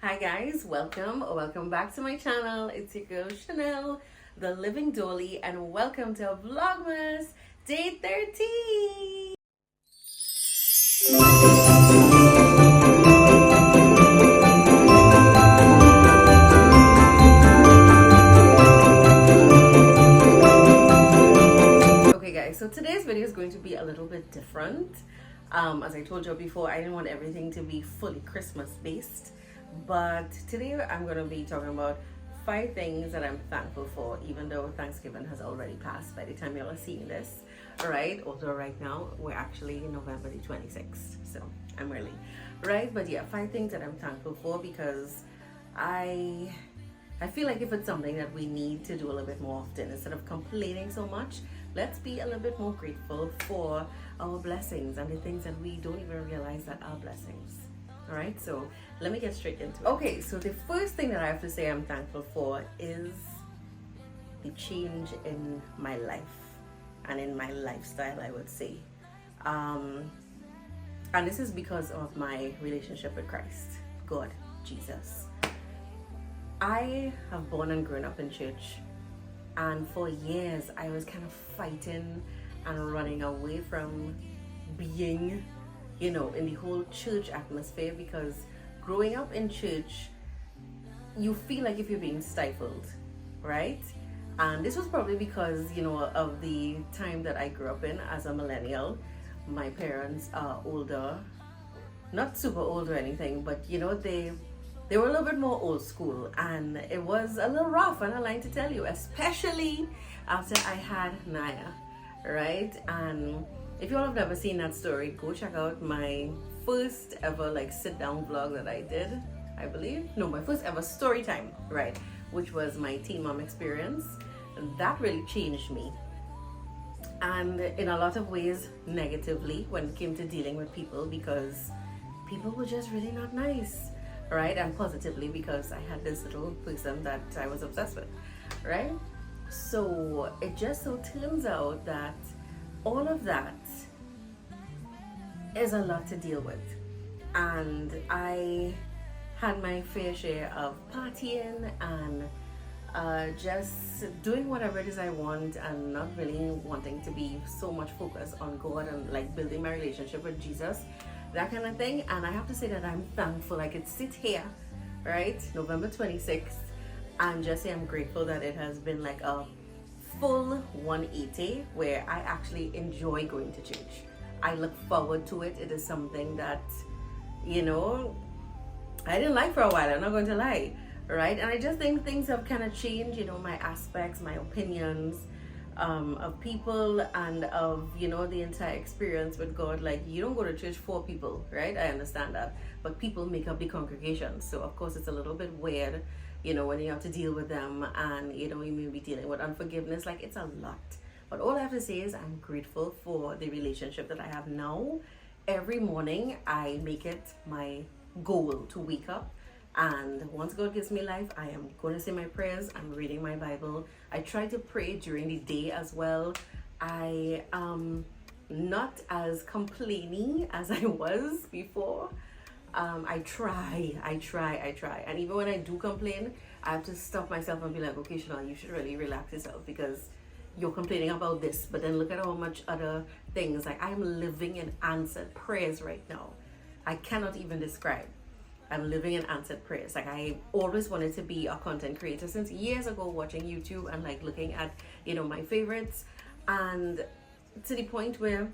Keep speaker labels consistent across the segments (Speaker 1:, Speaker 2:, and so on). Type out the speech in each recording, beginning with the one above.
Speaker 1: Hi guys, welcome back to my channel. It's your girl Chanel, the Living Dolly, and welcome to Vlogmas Day 13. Okay guys, so today's video is going to be a little bit different. As I told you before, I didn't want everything to be fully Christmas based. But today I'm going to be talking about 5 things that I'm thankful for, even though Thanksgiving has already passed by the time y'all are seeing this, right? Although right now we're actually in November the 26th, so I'm early, right? But yeah, 5 things that I'm thankful for, because I feel like if it's something that we need to do a little bit more often, instead of complaining so much, let's be a little bit more grateful for our blessings and the things that we don't even realize that are blessings. All right, so let me get straight into it. Okay, so the first thing that I have to say I'm thankful for is the change in my life and in my lifestyle, I would say. And this is because of my relationship with Christ, God, Jesus. I have born and grown up in church, and for years I was kind of fighting and running away from being, you know, in the whole church atmosphere, because growing up in church, you feel like if you're being stifled, right? And this was probably because, you know, of the time that I grew up in as a millennial. My parents are older, not super old or anything, but you know, they were a little bit more old school, and it was a little rough, and I like to tell you, especially after I had Naya, right? And if you all have never seen that story, go check out my first ever like sit down vlog that I did, I believe. No, my first ever story time, right? Which was my teen mom experience. And that really changed me. And in a lot of ways, negatively, when it came to dealing with people, because people were just really not nice, right? And positively, because I had this little person that I was obsessed with, right? So it just so turns out that all of that is a lot to deal with, and I had my fair share of partying and just doing whatever it is I want, and not really wanting to be so much focused on God and like building my relationship with Jesus, that kind of thing. And I have to say that I'm thankful I could sit here, right, November 26th, and just say I'm grateful that it has been like a full 180 where I actually enjoy going to church. I look forward to it. It is something that, you know, I didn't like for a while, I'm not going to lie, right? And I just think things have kind of changed, you know, my aspects, my opinions of people, and of, you know, the entire experience with God. Like, you don't go to church for people, right? I understand that, but people make up the congregation, so of course it's a little bit weird, you know, when you have to deal with them, and you know, you may be dealing with unforgiveness. Like, it's a lot. But all I have to say is I'm grateful for the relationship that I have now. Every morning I make it my goal to wake up, and once God gives me life, I am going to say my prayers. I'm reading my Bible. I try to pray during the day as well. I am not as complaining as I was before. I try, and even when I do complain, I have to stop myself and be like, okay, Chanel, you should really relax yourself, because you're complaining about this, but then look at how much other things. Like, I'm living in answered prayers right now. I cannot even describe. I'm living in answered prayers. Like, I always wanted to be a content creator since years ago, watching YouTube and like looking at, you know, my favorites, and to the point where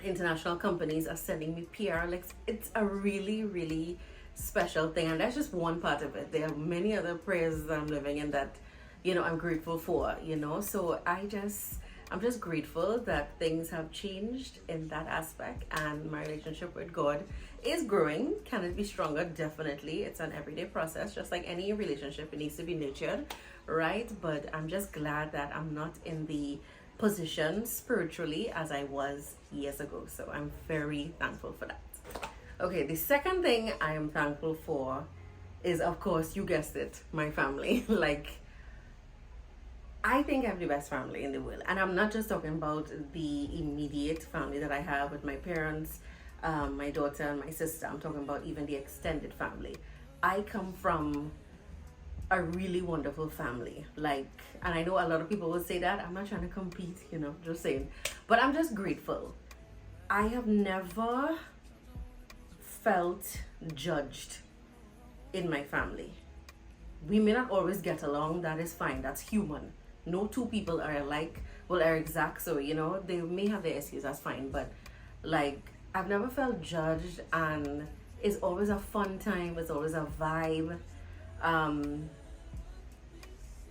Speaker 1: international companies are sending me PR. Like, it's a really, really special thing, and that's just one part of it. There are many other prayers that I'm living in that, you know, I'm grateful for, you know. So I'm just grateful that things have changed in that aspect, and my relationship with God is growing. Can it be stronger? Definitely. It's an everyday process, just like any relationship. It needs to be nurtured, right? But I'm just glad that I'm not in the position spiritually as I was years ago. So I'm very thankful for that. Okay, the second thing I am thankful for is, of course, you guessed it, my family. Like, I think I have the best family in the world, and I'm not just talking about the immediate family that I have with my parents, my daughter and my sister. I'm talking about even the extended family. I come from a really wonderful family. Like, and I know a lot of people will say that. I'm not trying to compete, you know, just saying. But I'm just grateful. I have never felt judged in my family. We may not always get along, that is fine, that's human. No two people are alike, well, are exact, so you know, they may have their issues, that's fine. But like, I've never felt judged, and it's always a fun time, it's always a vibe.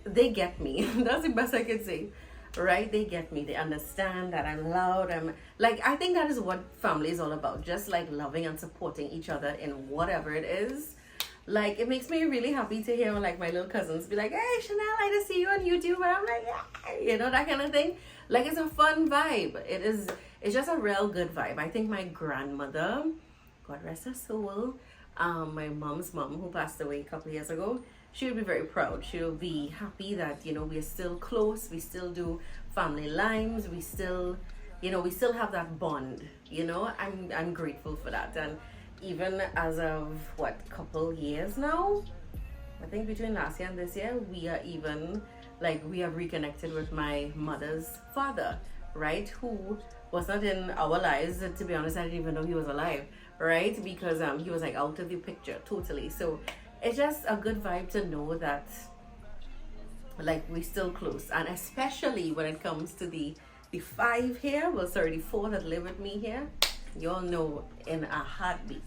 Speaker 1: They get me. That's the best I can say, right? They get me, they understand that I'm loud. I'm like, I think that is what family is all about, just like loving and supporting each other in whatever it is. Like, it makes me really happy to hear like my little cousins be like, hey Chanel, I just see you on YouTube, and I'm like, yeah, you know, that kind of thing. Like, it's a fun vibe. It's just a real good vibe. I think my grandmother, God rest her soul, my mom's mom, who passed away a couple of years ago, she would be very proud. She'll be happy that, you know, we're still close, we still do family limes, we still, you know, we still have that bond, you know. I'm grateful for that. And even as of what, couple years now, I think between last year and this year, we are even like, we have reconnected with my mother's father, right, who was not in our lives. To be honest, I didn't even know he was alive, right, because he was like out of the picture totally. So it's just a good vibe to know that like we're still close. And especially when it comes to the 5 here, well sorry, the 4 that live with me here, you all know, in a heartbeat,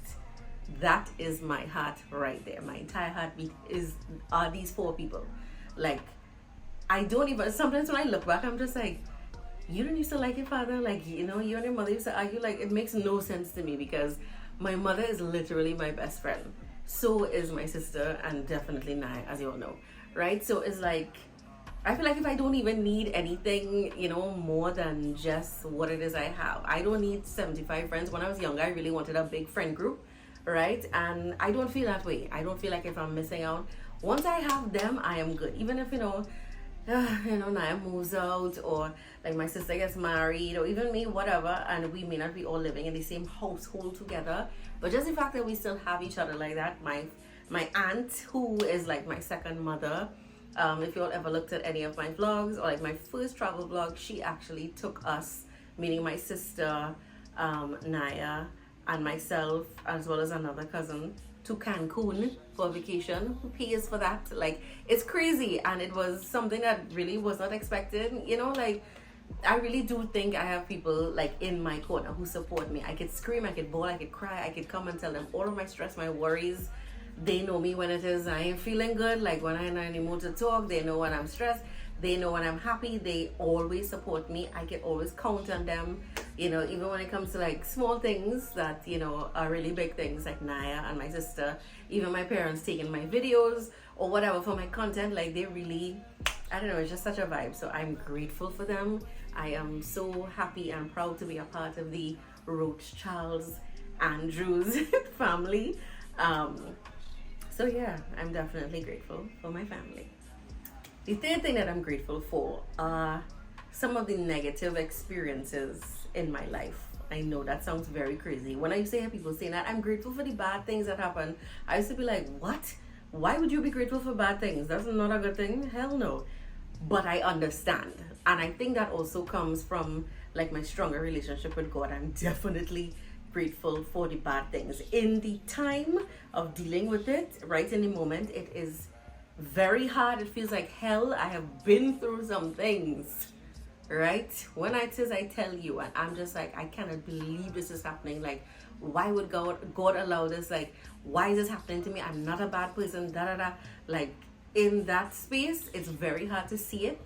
Speaker 1: that is my heart right there. My entire heartbeat are these 4 people. Like, I don't even, sometimes when I look back, I'm just like, you don't used to like your father, like, you know, you and your mother used to argue. Like, it makes no sense to me, because my mother is literally my best friend, so is my sister, and definitely Nai, as you all know, right? So it's like, I feel like if I don't even need anything, you know, more than just what it is I have. I don't need 75 friends. When I was younger, I really wanted a big friend group, right? And I don't feel that way. I don't feel like if I'm missing out. Once I have them, I am good. Even if, you know, Naya moves out, or like my sister gets married, or even me, whatever, and we may not be all living in the same household together, but just the fact that we still have each other like that. My aunt, who is like my second mother, if you all ever looked at any of my vlogs, or like my first travel vlog, she actually took us, meaning my sister, Naya, and myself, as well as another cousin, to Cancun for vacation. Who pays for that? Like, it's crazy, and it was something that really was not expected, you know. Like, I really do think I have people like in my corner who support me. I could scream, I could bawl, I could cry, I could come and tell them all of my stress, my worries. They know me when it is I ain't feeling good. Like, when I'm not in the mood to talk, they know when I'm stressed, they know when I'm happy. They always support me. I can always count on them, you know, even when it comes to like small things that, you know, are really big things, like Naya and my sister, even my parents taking my videos or whatever for my content. Like, they really, I don't know, it's just such a vibe. So I'm grateful for them. I am so happy and proud to be a part of the Rothschilds Andrews family. So yeah, I'm definitely grateful for my family. The third thing that I'm grateful for are some of the negative experiences in my life. I know that sounds very crazy. When I used to hear people saying that, I'm grateful for the bad things that happen, I used to be like, what? Why would you be grateful for bad things? That's not a good thing. Hell no. But I understand. And I think that also comes from like my stronger relationship with God. I'm definitely grateful for the bad things. In the time of dealing with it, right in the moment, it is very hard. It feels like hell. I have been through some things, right? When I tell you, and I'm just like, I cannot believe this is happening. Like, why would God allow this? Like, why is this happening to me? I'm not a bad person, Like, in that space, it's very hard to see it,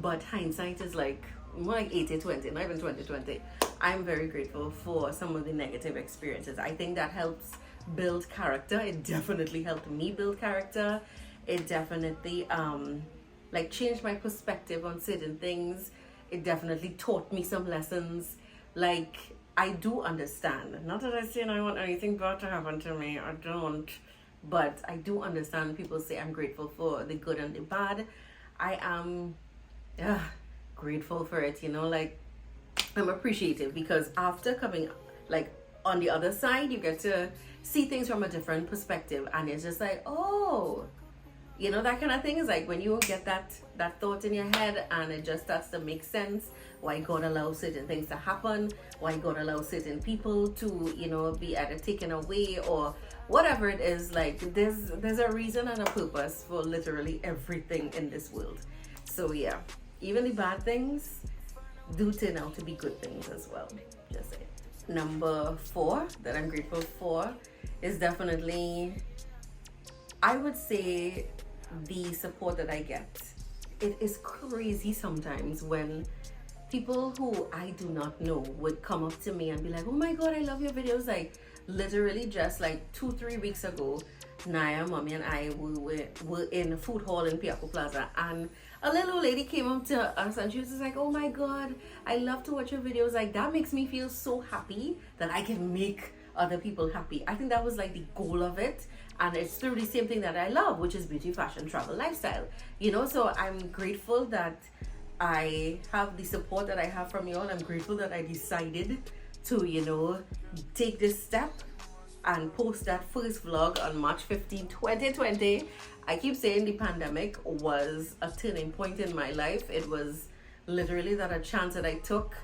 Speaker 1: but hindsight is like more like 80-20, not even 20-20. I'm very grateful for some of the negative experiences. I think that helps build character. It definitely helped me build character. It definitely like changed my perspective on certain things. It definitely taught me some lessons. Like, I do understand. Not that I say I want anything bad to happen to me. I don't. But I do understand people say I'm grateful for the good and the bad. I am grateful for it, you know. Like, I'm appreciative, because after coming, like, on the other side, you get to see things from a different perspective, and it's just like, oh, you know, that kind of thing is like when you get that thought in your head and it just starts to make sense. Why God allows certain things to happen, why God allows certain people to, you know, be either taken away or whatever it is. Like there's a reason and a purpose for literally everything in this world. So yeah, even the bad things do turn out to be good things as well. Just saying. Number 4 that I'm grateful for is definitely, I would say, the support that I get. It is crazy sometimes when people who I do not know would come up to me and be like, oh my God, I love your videos. Like literally just like 2-3 weeks ago, Naya, mommy and I were in a food hall in Piaco Plaza, and a little lady came up to us and she was just like, oh my God, I love to watch your videos. Like that makes me feel so happy that I can make other people happy. I think that was like the goal of it, and it's through the same thing that I love, which is beauty, fashion, travel, lifestyle, you know. So I'm grateful that I have the support that I have from you all. I'm grateful that I decided to, you know, take this step and post that first vlog on March 15, 2020. I keep saying the pandemic was a turning point in my life. It was literally that a chance that I took.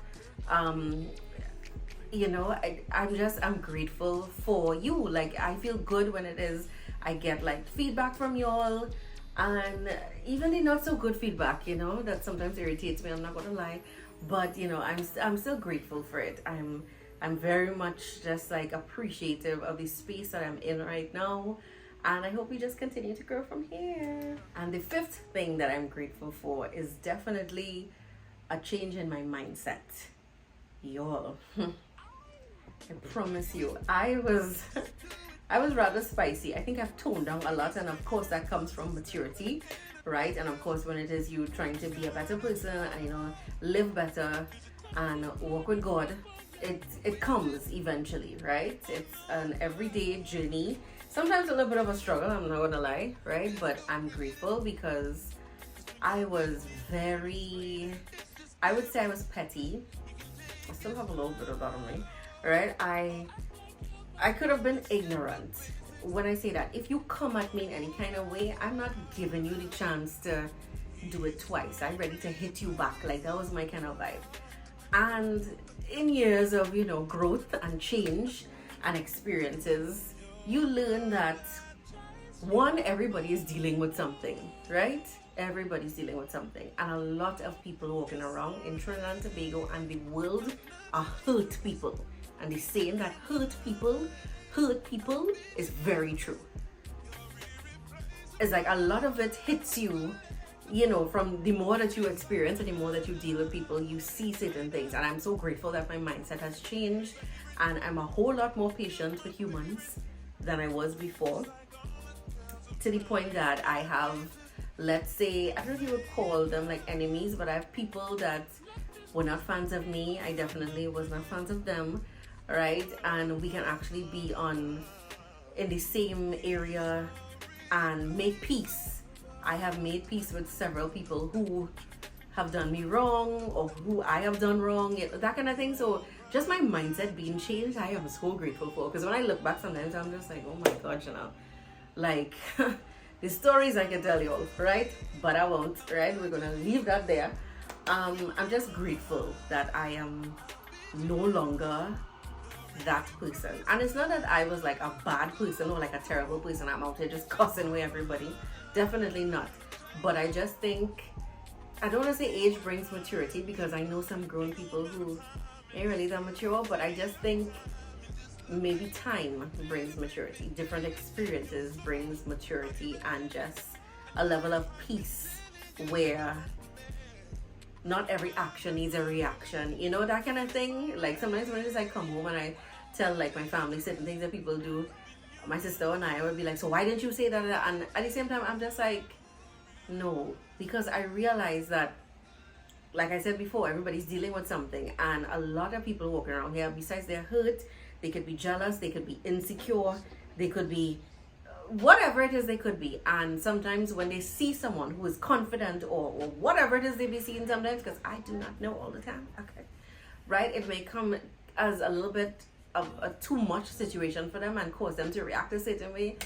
Speaker 1: You know, I'm grateful for you. Like I feel good when it is I get like feedback from y'all, and even the not so good feedback, you know, that sometimes irritates me, I'm not gonna lie, but you know, I'm still grateful for it. I'm very much just like appreciative of the space that I'm in right now, and I hope we just continue to grow from here. And the 5th thing that I'm grateful for is definitely a change in my mindset, y'all. I promise you, I was rather spicy. I think I've toned down a lot, and of course that comes from maturity, right? And of course when it is you trying to be a better person and, you know, live better and walk with God, it comes eventually, right? It's an everyday journey. Sometimes a little bit of a struggle, I'm not gonna lie, right? But I'm grateful because I was I would say I was petty. I still have a little bit of that on me. Right, I could have been ignorant. When I say that, if you come at me in any kind of way, I'm not giving you the chance to do it twice. I'm ready to hit you back. Like that was my kind of vibe. And in years of, you know, growth and change and experiences, you learn that one, everybody is dealing with something, right? Everybody's dealing with something, and a lot of people walking around in Trinidad and Tobago and the world are hurt people. And the saying that hurt people is very true. It's like a lot of it hits you, you know, from the more that you experience and the more that you deal with people, you see certain things. And I'm so grateful that my mindset has changed, and I'm a whole lot more patient with humans than I was before, to the point that I have, let's say, I don't know if you would call them like enemies, but I have people that were not fans of me. I definitely was not fans of them, right? And we can actually be in the same area and make peace. I have made peace with several people who have done me wrong or who I have done wrong, that kind of thing. So just my mindset being changed, I am so grateful for, because when I look back sometimes I'm just like, oh my God, you know, like the stories I can tell you all, right? But I won't, right? We're gonna leave that there. I'm just grateful that I am no longer that person. And it's not that I was like a bad person or like a terrible person. I'm out here just cussing away everybody. Definitely not. But I just think, I don't want to say age brings maturity, because I know some grown people who ain't really that mature, but I just think maybe time brings maturity. Different experiences brings maturity, and just a level of peace where not every action needs a reaction, you know, that kind of thing. Like sometimes when I come home and I tell like my family certain things that people do, my sister and I would be like, so why didn't you say that? And at the same time I'm just like, no, because I realize that, like I said before, everybody's dealing with something, and a lot of people walking around here, besides they're hurt, they could be jealous, they could be insecure, they could be whatever it is they could be. And sometimes when they see someone who is confident or whatever it is they be seeing sometimes, because I do not know all the time, okay, right, it may come as a little bit a too much situation for them and cause them to react a certain way.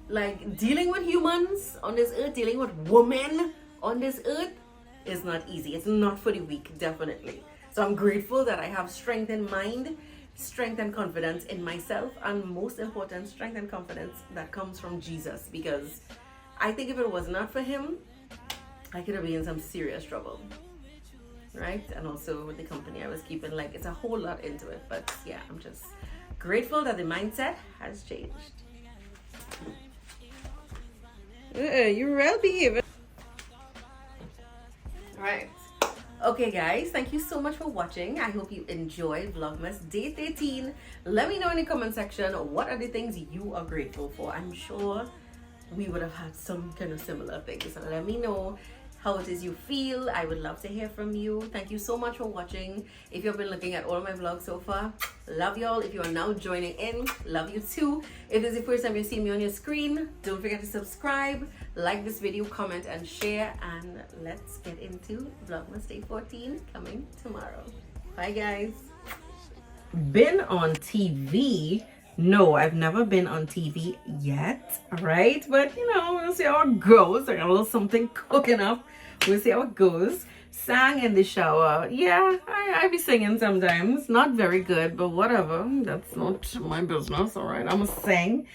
Speaker 1: Like, dealing with humans on this earth, dealing with women on this earth is not easy. It's not for the weak, definitely. So I'm grateful that I have strength in mind, strength and confidence in myself, and most important, strength and confidence that comes from Jesus, because I think if it was not for him, I could have been in some serious trouble, right? And also with the company I was keeping, like, it's a whole lot into it. But yeah, I'm just grateful that the mindset has changed. You're well behaving. All right. Okay, guys, thank you so much for watching. I hope you enjoyed Vlogmas Day 13. Let me know in the comment section, what are the things you are grateful for? I'm sure we would have had some kind of similar things. And let me know how it is you feel. I would love to hear from you. Thank you so much for watching. If you've been looking at all my vlogs so far, love y'all. If you are now joining in, love you too. If this is the first time you see me on your screen, don't forget to subscribe, like this video, comment and share, and let's get into Vlogmas Day 14 coming tomorrow. Bye, guys. Been on TV? No, I've never been on TV yet, right? But you know, we'll see how it goes. I got a little something cooking up. We'll see how it goes. Sang in the shower. Yeah, I be singing sometimes. Not very good, but whatever. That's not my business, all right? I'm gonna sing.